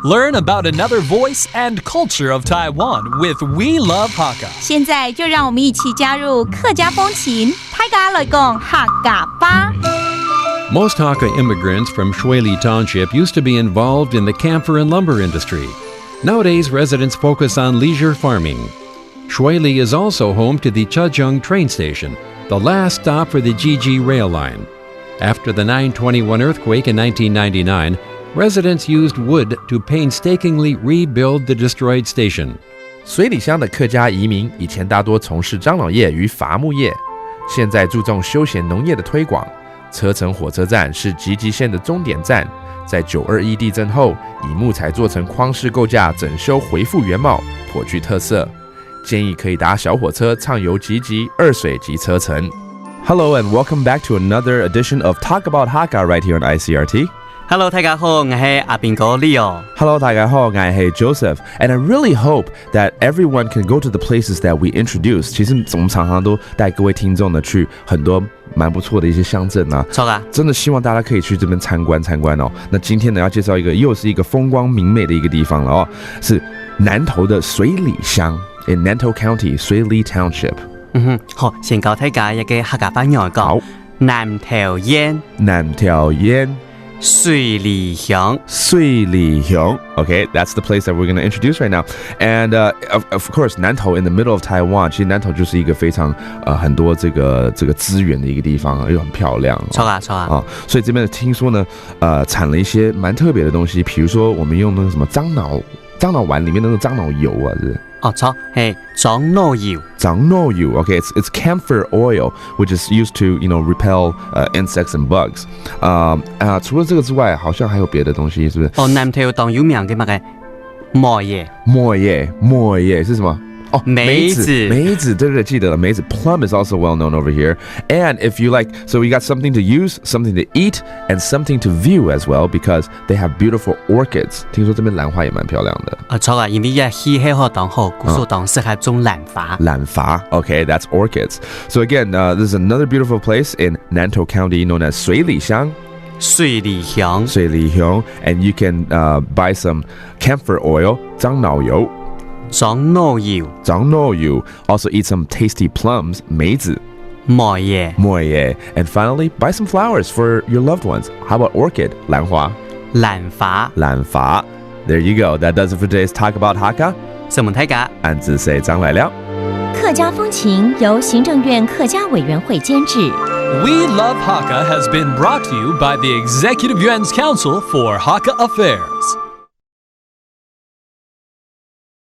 Learn about another voice and culture of Taiwan with We Love Hakka. 现在就让我们一起加入客家风情，大家来讲客家吧。Most Hakka immigrants from Shuili Township used to be involved in the camphor and lumber industry. Nowadays, residents focus on leisure farming. Shuili is also home to the Chezheng train station, the last stop for the GG rail line. After the 9/21 earthquake in 1999, residents used wood to painstakingly rebuild the destroyed station. 水里乡的客家移民以前大多从事樟脑业与伐木业，现在注重休闲农业的推广。车城火车站是集集线的终点站，在921地震后，以木材做成框式构架整修恢复原貌，颇具特色。建议可以搭小火车畅游集集、二水及车城。Hello and welcome back to another edition of Talk About Hakka right here on ICRT.Hello, 大家好，我係阿邊個 Leo. Hello, 大家好，我係 Joseph. And I really hope that everyone can go to the places that we introduce. 其實我們常常都帶各位聽眾呢去很多蠻不錯的一些鄉鎮啊。錯啊！真的希望大家可以去這邊參觀哦。那今天呢要介紹又是一個風光明媚的一個地方了哦，是南投的水里鄉 in Nantou County, 水里 Township. 好，先教大家一個客家話嚟講。好，南投縣。水里鄉 Okay, that's the place that we're going to introduce right now. And of course, 南投 in the middle of Taiwan. 其實南投就是一個非常很多這個資源的一個地方，又很漂亮。錯啊。所以這邊聽說呢，產了一些蠻特別的東西，比如說我們用那個什麼樟腦丸裡面的那個樟腦油啊，是。錯，係樟腦油。Okay, it's camphor oil, which is used to repel insects and bugs. 除了這個之外，好像還有別的東西，是不是？南投當有名嘅乜嘅磨葉是什麼？梅子，對，記得了，梅子 Plum is also well known over here. And if you like, so we got something to use, something to eat, and something to view as well, because they have beautiful orchids. 聽說這邊蘭花也蠻漂亮的。錯啊，因為氣候當好，古樹當適合種蘭花。Okay, that's orchids. So again, this is another beautiful place in Nantou County known as 水里鄉. 水里鄉 and you can buy some camphor oil, 樟腦油. 樟腦油 Also eat some tasty plums, 梅子磨葉 And finally, buy some flowers for your loved ones. How about orchid, 蘭花 There you go. That does it for today's Talk About Hakka. 上門睇架安子誰張來了客家風情由行政院客家委員會監製。We Love Hakka has been brought to you by the Executive Yuan's Council for Hakka Affairs.